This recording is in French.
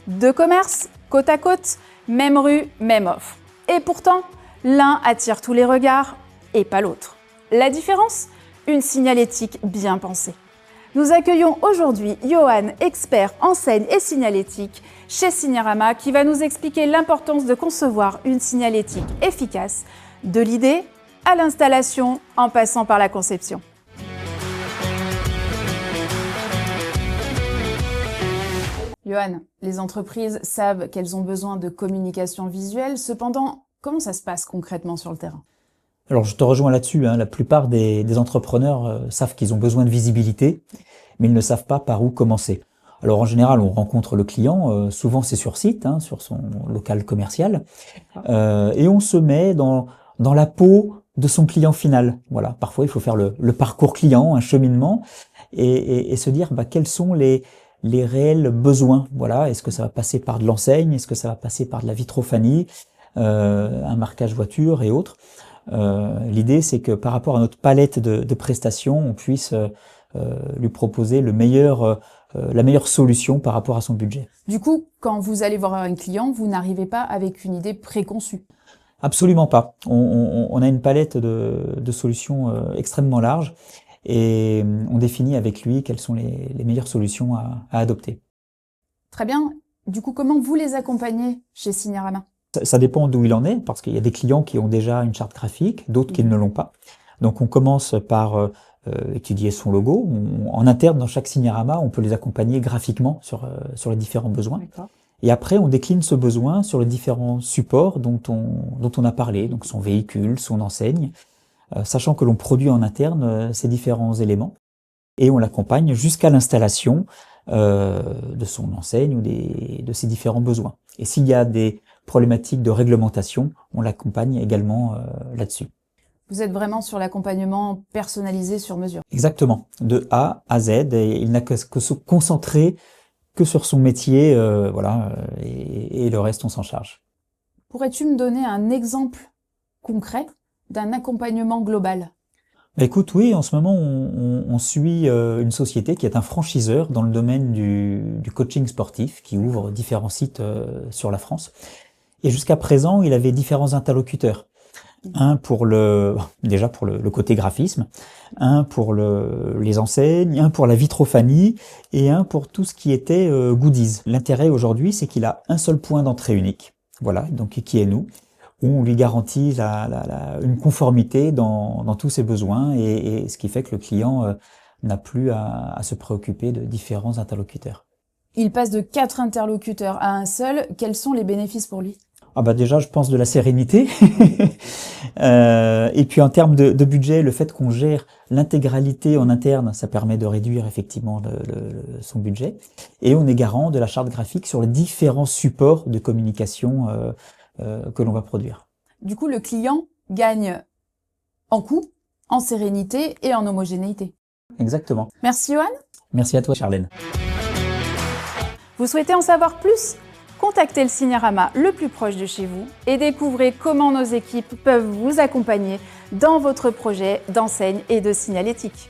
Deux commerces, côte à côte, même rue, même offre. Et pourtant, l'un attire tous les regards et pas l'autre. La différence? Une signalétique bien pensée. Nous accueillons aujourd'hui Johan, expert enseigne et signalétique chez Signarama, qui va nous expliquer l'importance de concevoir une signalétique efficace, de l'idée à l'installation en passant par la conception. Johan, les entreprises savent qu'elles ont besoin de communication visuelle. Cependant, comment ça se passe concrètement sur le terrain? Alors je te rejoins là-dessus, la plupart des entrepreneurs savent qu'ils ont besoin de visibilité, mais ils ne savent pas par où commencer. Alors en général, on rencontre le client, souvent c'est sur site, sur son local commercial, et on se met dans la peau de son client final. Voilà, parfois il faut faire le parcours client, un cheminement, et se dire quels sont les réels besoins. Voilà, est-ce que ça va passer par de l'enseigne, est-ce que ça va passer par de la vitrophanie, un marquage voiture et autres. L'idée, c'est que par rapport à notre palette de prestations, on puisse lui proposer la meilleure solution par rapport à son budget. Du coup, quand vous allez voir un client, vous n'arrivez pas avec une idée préconçue? Absolument pas. On a une palette de solutions extrêmement large et on définit avec lui quelles sont les meilleures solutions à adopter. Très bien. Du coup, comment vous les accompagnez chez Signarama? Ça dépend d'où il en est, parce qu'il y a des clients qui ont déjà une charte graphique, d'autres qui ne l'ont pas. Donc on commence par étudier son logo. En interne, dans chaque Signarama, on peut les accompagner graphiquement sur les différents besoins. Et après, on décline ce besoin sur les différents supports dont on a parlé, donc son véhicule, son enseigne, sachant que l'on produit en interne ces différents éléments. Et on l'accompagne jusqu'à l'installation de son enseigne ou de ses différents besoins. Et s'il y a des problématiques de réglementation, on l'accompagne également là-dessus. Vous êtes vraiment sur l'accompagnement personnalisé sur mesure. Exactement, de A à Z, et il n'a que se concentrer que sur son métier, et le reste on s'en charge. Pourrais-tu me donner un exemple concret d'un accompagnement global? Écoute, oui, en ce moment, on suit une société qui est un franchiseur dans le domaine du coaching sportif, qui ouvre différents sites sur la France. Et jusqu'à présent, il avait différents interlocuteurs. Un pour le côté graphisme, un pour les enseignes, un pour la vitrophanie et un pour tout ce qui était goodies. L'intérêt aujourd'hui, c'est qu'il a un seul point d'entrée unique, voilà, donc qui est nous, où on lui garantit une conformité dans tous ses besoins, et ce qui fait que le client n'a plus à se préoccuper de différents interlocuteurs. Il passe de 4 interlocuteurs à un seul. Quels sont les bénéfices pour lui? Déjà, je pense de la sérénité. Et puis en termes de budget, le fait qu'on gère l'intégralité en interne, ça permet de réduire effectivement son budget. Et on est garant de la charte graphique sur les différents supports de communication que l'on va produire. Du coup, le client gagne en coût, en sérénité et en homogénéité. Exactement. Merci Johan. Merci à toi Charlène. Vous souhaitez en savoir plus? Contactez le Signarama le plus proche de chez vous et découvrez comment nos équipes peuvent vous accompagner dans votre projet d'enseigne et de signalétique.